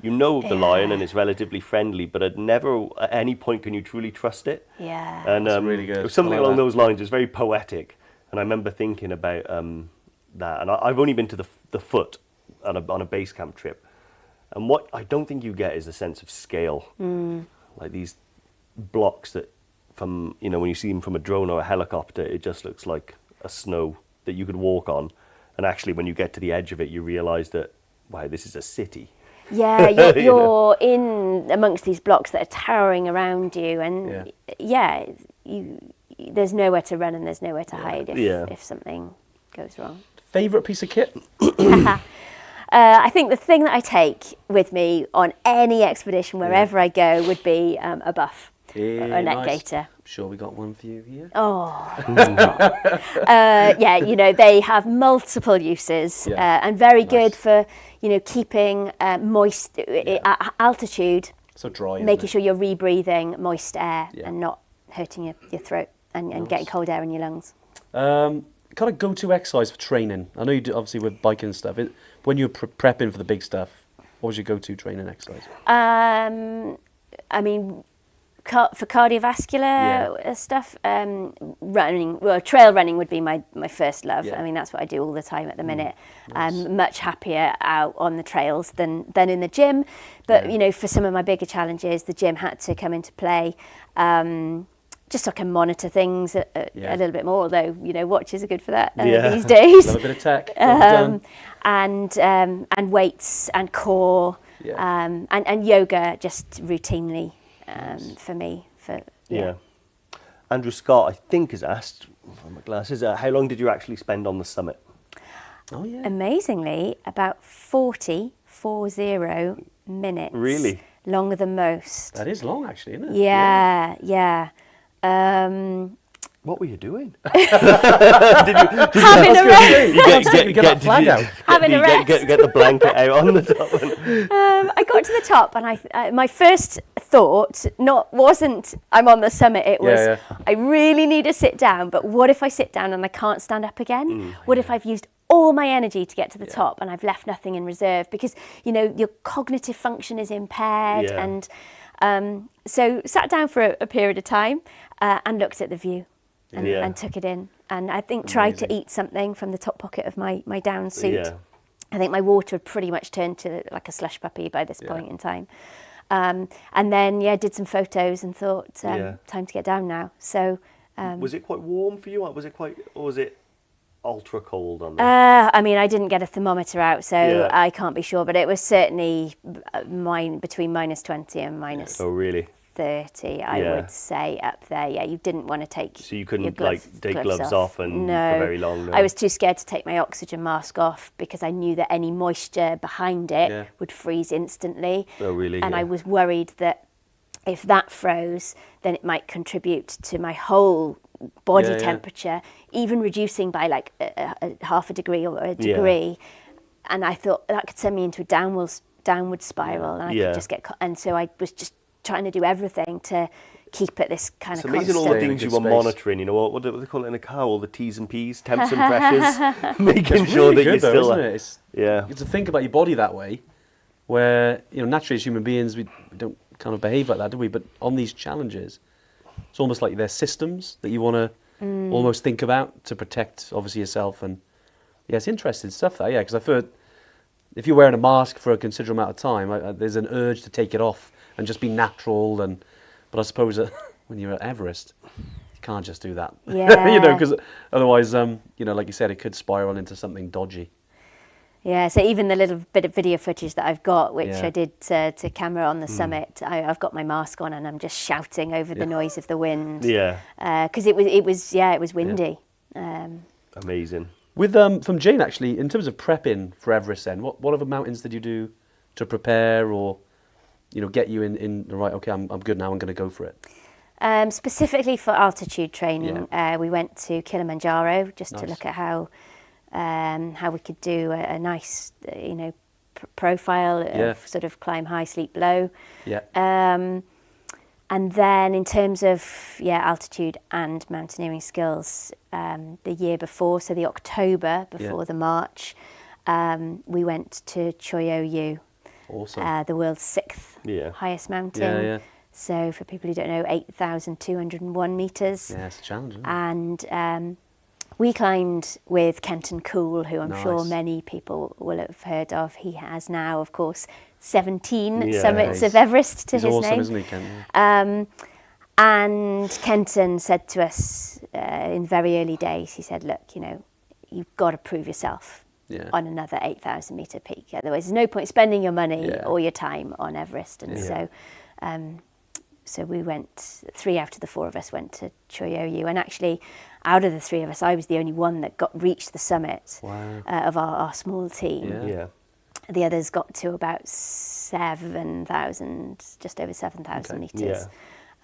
You know the lion and it's relatively friendly, but at any point can you truly trust it. Yeah. And that's really good. It was something along those lines. It was very poetic. And I remember thinking about that. And I've only been to the foot on a base camp trip. And what I don't think you get is a sense of scale. Like these blocks that when you see them from a drone or a helicopter, it just looks like a snow that you could walk on. And actually, when you get to the edge of it, you realise that, wow, this is a city. Yeah, you're in amongst these blocks that are towering around you, and there's nowhere to run and there's nowhere to hide if something goes wrong. Favourite piece of kit? I think the thing that I take with me on any expedition, wherever I go, would be a buff or a neck gaiter. I'm sure we got one for you here. Oh, they have multiple uses and very good for keeping moist at altitude. So dry. Making sure you're rebreathing moist air and not hurting your throat and getting cold air in your lungs. Kind of go-to exercise for training. I know you do, obviously with biking and stuff. When you're prepping for the big stuff, what was your go-to training exercise? I mean, for cardiovascular stuff, running. Well, trail running would be my first love. I mean, that's what I do all the time at the minute. Nice. I'm much happier out on the trails than in the gym. But for some of my bigger challenges, the gym had to come into play. Just so I can monitor things a little bit more, although watches are good for that these days. Love a bit of tech. And weights and core and yoga just routinely for me. Andrew Scott, I think, has asked from my glasses, how long did you actually spend on the summit? Oh yeah. Amazingly, about 40 minutes. Really? Longer than most. That is long, actually, isn't it? Yeah. What were you doing? Having a rest. Get that flag out. Having a rest. Get the blanket out on the top. I got to the top, and my first thought wasn't I'm on the summit. It was I really need to sit down. But what if I sit down and I can't stand up again? What if I've used all my energy to get to the top and I've left nothing in reserve? Because your cognitive function is impaired, and so sat down for a period of time and looked at the view. And took it in, and I think tried to eat something from the top pocket of my down suit. I think my water had pretty much turned to like a slush puppy by this point in time. And then did some photos and thought time to get down now. So was it quite warm for you? Was it quite, or was it ultra cold on there? I mean, I didn't get a thermometer out, so I can't be sure, but it was certainly between -20 and minus Oh, really? 30, I would say, up there. Yeah, you didn't want to take. So you couldn't take gloves off and for very long. No. I was too scared to take my oxygen mask off because I knew that any moisture behind it would freeze instantly. Oh, really? And I was worried that if that froze, then it might contribute to my whole body temperature, even reducing by like a half a degree or a degree. And I thought that could send me into a downward spiral, and I could just get. And so I was just trying to do everything to keep it this kind of constant. It's amazing all the things you were monitoring, you know, what do they call it in a car, all the T's and P's, temps and pressures, making sure that you're still... Isn't it? It's to think about your body that way, where, you know, naturally as human beings, we don't kind of behave like that, do we? But on these challenges, it's almost like there's systems that you want to almost think about to protect, obviously, yourself. And, yeah, it's interesting stuff, that, because I've heard if you're wearing a mask for a considerable amount of time, there's an urge to take it off and just be natural. But I suppose when you're at Everest, you can't just do that. Yeah. You know, because otherwise, you know, like you said, it could spiral into something dodgy. Yeah, so even the little bit of video footage that I've got, which I did to camera on the summit, I've got my mask on and I'm just shouting over the noise of the wind. Yeah. Because it was windy. Yeah. Amazing. With from Jane, actually, in terms of prepping for Everest, then what other mountains did you do to prepare, or, you know, get you in the right? Okay, I'm good now. I'm going to go for it. Specifically for altitude training, we went to Kilimanjaro just to look at how we could do a nice, you know, profile of sort of climb high, sleep low. Yeah. And then in terms of altitude and mountaineering skills, the year before, so the October before the march, we went to Choyoyu, the world's 6th highest mountain. Yeah. So for people who don't know, 8,201 meters. Yeah, it's a challenge. And we climbed with Kenton Cool, who I'm sure many people will have heard of. He has now, of course, 17 summits of Everest to his awesome, name. Isn't he, Kenton? And Kenton said to us in very early days, he said, look, you know, you've got to prove yourself on another 8,000 metre peak. Otherwise, there's no point spending your money or your time on Everest. And so we went, 3 out of the 4 of us went to Choyoyu. And actually, out of the 3 of us, I was the only one that reached the summit of our small team. Yeah. The others got to about 7,000, just over 7,000 metres.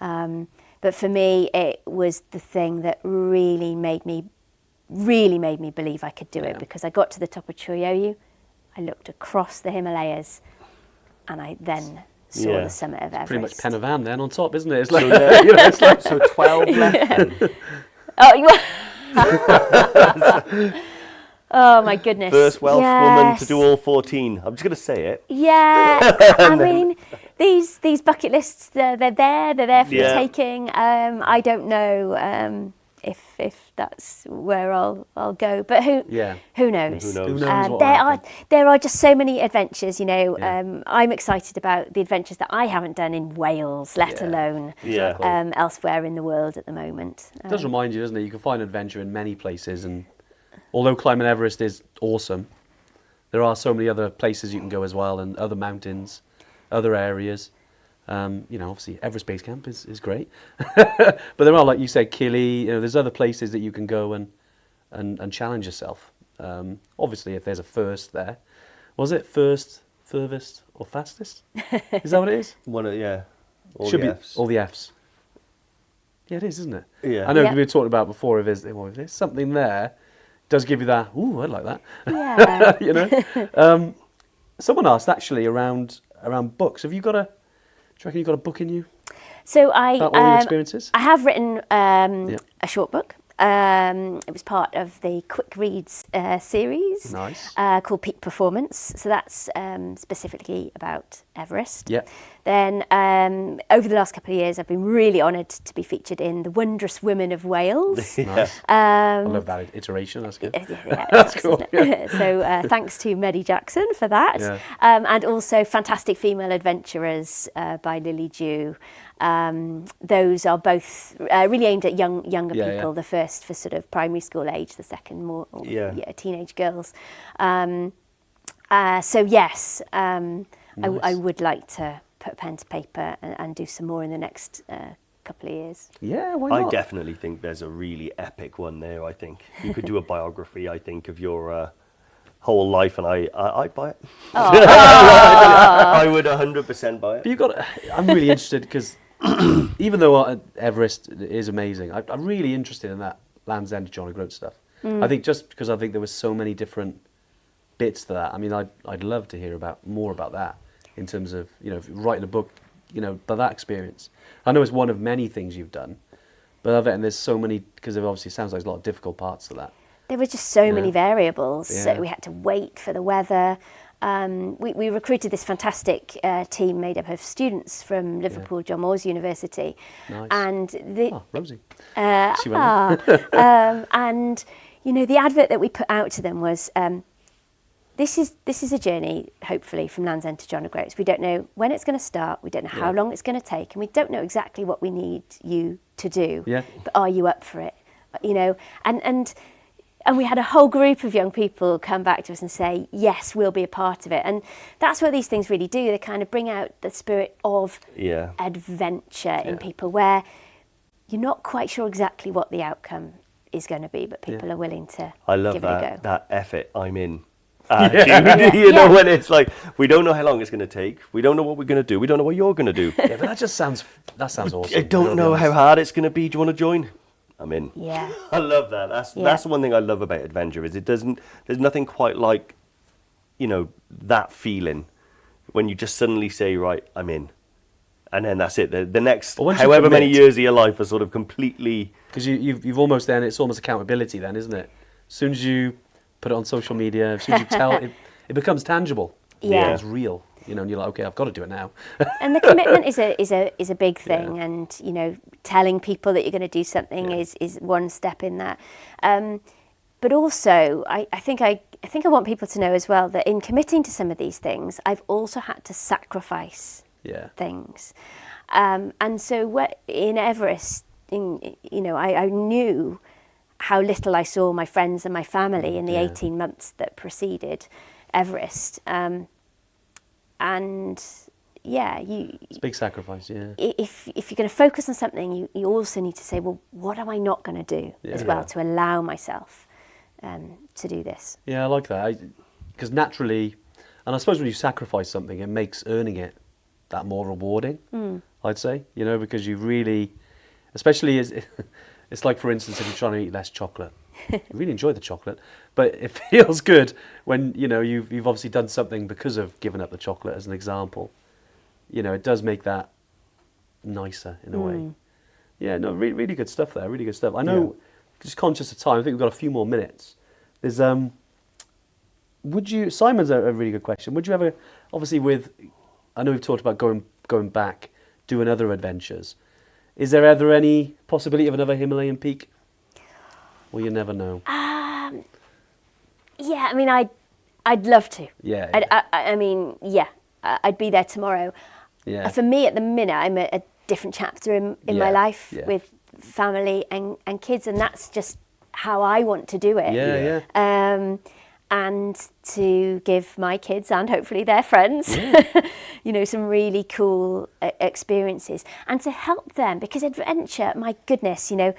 Yeah. But for me, it was the thing that really made me believe I could do it, because I got to the top of Choyoyu, I looked across the Himalayas, and I then saw the summit of Everest. Pretty much pen of hand then on top, isn't it? It's like, it's like so 12 left then. Oh my goodness. First Welsh woman to do all 14. I'm just going to say it. Yeah. I mean, these bucket lists, they're there for the taking. I don't know if that's where I'll go, but who knows? Who knows there are just so many adventures, you know. I'm excited about the adventures that I haven't done in Wales, let alone elsewhere in the world at the moment. It does remind you, doesn't it? You can find adventure in many places, and although climbing Everest is awesome, there are so many other places you can go as well, and other mountains, other areas. You know, obviously Everest Base Camp is great, but there are, like you said, Kili. You know, there's other places that you can go and challenge yourself. Obviously, if there's a first there, was it first, furthest, or fastest? Is that what it is? All Should the be Fs. all the Fs. Yeah, it is, isn't it? Yeah. I know we were talking about before. If there's something there, it does give you that. Ooh, I'd like that. Yeah. You know. Someone asked actually around books. Have you got a? Do you reckon you've got a book in you? So about all your experiences? I have written a short book. It was part of the Quick Reads series Nice. called Peak Performance. So that's specifically about Everest. Yeah. Then over the last couple of years, I've been really honoured to be featured in The Wondrous Women of Wales. Nice. I love that iteration. That's good. That's cool. So thanks to Meddy Jackson for that. Yeah. And also Fantastic Female Adventurers by Lily Dew. Those are both really aimed at younger people. Yeah. The first for sort of primary school age, the second more teenage girls. So yes, nice. I would like to put pen to paper and do some more in the next couple of years. Yeah, why not? I definitely think there's a really epic one there. I think you could do a biography, I think, of your whole life, and I'd buy it. I would 100% buy it. But I'm really interested because even though Everest is amazing, I'm really interested in that Land's End John O'Groats stuff. I think just because I think there was so many different bits to that. I mean, I'd love to hear more about that in terms of, writing a book, by that experience. I know it's one of many things you've done, but I bet there's so many, because it obviously sounds like there's a lot of difficult parts to that. There were just so many variables. Yeah. So we had to wait for the weather. We recruited this fantastic team made up of students from Liverpool John Moores University. Nice. And Rosie. and the advert that we put out to them was, this is a journey, hopefully, from Land's End to John O'Groats. We don't know when it's going to start. We don't know how long it's going to take, and we don't know exactly what we need you to do. Yeah. But are you up for it? And we had a whole group of young people come back to us and say, yes, we'll be a part of it. And that's what these things really do. They kind of bring out the spirit of adventure in people, where you're not quite sure exactly what the outcome is going to be, but people are willing to give it a go. That effort I'm in. When it's like, we don't know how long it's going to take. We don't know what we're going to do. We don't know what you're going to do. Yeah, but that sounds awesome. I don't know how hard it's going to be. Do you want to join? I'm in. Yeah. I love that. That's the one thing I love about adventure is there's nothing quite like, that feeling when you just suddenly say, right, I'm in. And then that's it. The next however many years of your life are sort of completely... Because you've almost then, it's almost accountability then, isn't it? As soon as you put it on social media, as soon as you tell it, it becomes tangible. Yeah. It's real. And you're like, okay, I've got to do it now. And the commitment is a big thing, and telling people that you're going to do something is one step in that. But also, I think I want people to know as well that in committing to some of these things, I've also had to sacrifice things. And so in Everest, I knew how little I saw my friends and my family in the 18 months that preceded Everest. It's a big sacrifice, If you're going to focus on something, you also need to say, well, what am I not going to do as well to allow myself to do this? Yeah, I like that. Because naturally, and I suppose when you sacrifice something, it makes earning it that more rewarding, I'd say, because you really, especially it's like, for instance, if you're trying to eat less chocolate, you really enjoy the chocolate, but it feels good when, you've obviously done something because of giving up the chocolate, as an example. It does make that nicer in a way. Yeah, no, really, really good stuff there, really good stuff. I know, just conscious of time, I think we've got a few more minutes. There's, Simon's a really good question. Would you ever, obviously I know we've talked about going back, doing other adventures. Is there ever any possibility of another Himalayan peak? Well, you never know. Yeah, I mean, I'd love to. Yeah. I'd be there tomorrow. Yeah. For me, at the minute, I'm at a different chapter in my life with family and kids, and that's just how I want to do it. Yeah. And to give my kids and hopefully their friends, some really cool experiences, and to help them, because adventure, my goodness, there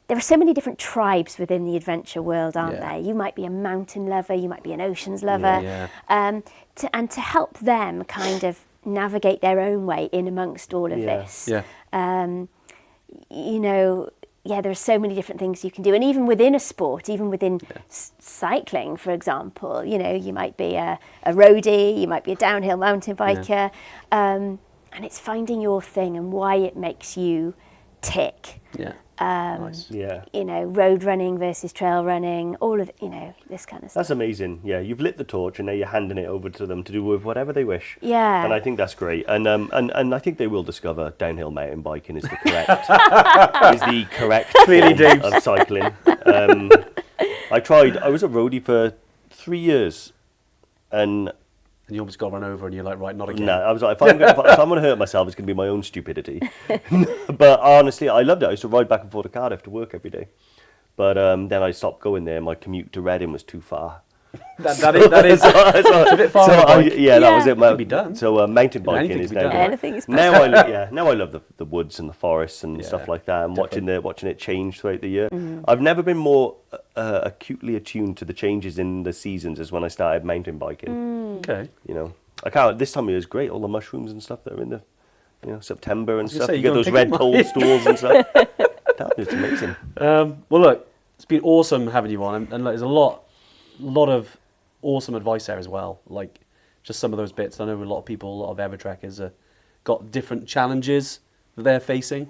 are so many different tribes within the adventure world, aren't there? You might be a mountain lover, you might be an oceans lover, and to help them kind of navigate their own way in amongst all of this. There are so many different things you can do, and even within a sport, even within cycling, for example, you might be a roadie, you might be a downhill mountain biker, and it's finding your thing and why it makes you tick. Nice. Yeah. You know, road running versus trail running, all of, you know, this kind of stuff. That's amazing. Yeah, you've lit the torch and now you're handing it over to them to do with whatever they wish. Yeah. And I think that's great. And I think they will discover downhill mountain biking is the correct Clearly, form of cycling. I was a roadie for 3 years, and you almost got run over, and you're like, right, not again. no, I was like, if I'm going to hurt myself, it's going to be my own stupidity. But honestly, I loved it. I used to ride back and forth to Cardiff to work every day. But then I stopped going there. My commute to Reading was too far. That is it's a bit far. That was it. It can be done. So mountain biking is now. Anything is Now I love the woods and the forests and stuff like that, and watching it change throughout the year. I've never been more acutely attuned to the changes in the seasons as when I started mountain biking. Okay. You know, I can't. This time of year is great. All the mushrooms and stuff that are in the, September and stuff. Say, you get those red toadstools and stuff. It's amazing. Well, look, it's been awesome having you on, and there's a lot of awesome advice there as well. Like just some of those bits. I know a lot of people, a lot of Evertrekkers got different challenges that they're facing.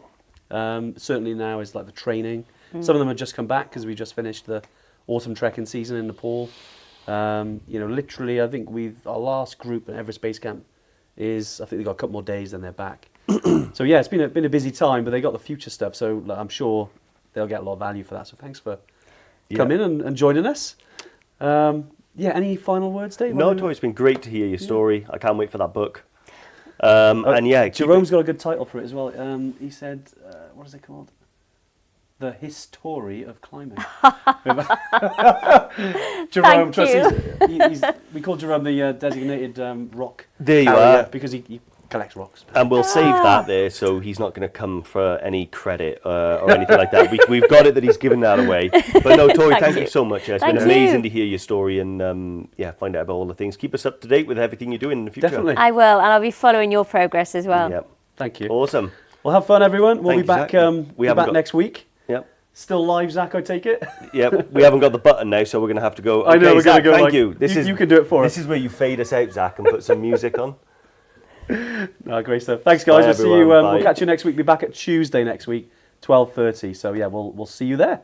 Certainly now is like the training. Some of them have just come back because we just finished the autumn trekking season in Nepal. Literally, I think our last group at Everest Base Camp I think they've got a couple more days, then they're back. So yeah, it's been a busy time, but they got the future stuff. So I'm sure they'll get a lot of value for that. So thanks for coming in and joining us. Any final words, Dave? No, Tori, it's been great to hear your story. I can't wait for that book. Jerome's got a good title for it as well. He said, what is it called? The History of Climbing. Jerome, Thank you. We call Jerome the designated rock There you carrier are. because he collects rocks. And we'll save that there, so he's not going to come for any credit or anything like that. We've got it that he's given that away. But no, Tori, thank you so much. It's been amazing to hear your story and find out about all the things. Keep us up to date with everything you're doing in the future. Definitely. I will, and I'll be following your progress as well. Yep. Thank you. Awesome. Well, have fun, everyone. We'll be back. We Back next week. Yep. Still live, Zach, I take it? Yep. We haven't got the button now, so we're going to have to go. I know, we're going to go. Thank you. You can do it for us. This is where you fade us out, Zach, and put some music on. No, great stuff. Thanks, guys. Bye, We'll see you. everyone. We'll catch you next week. Be back at Tuesday next week, 12:30. So yeah, we'll see you there.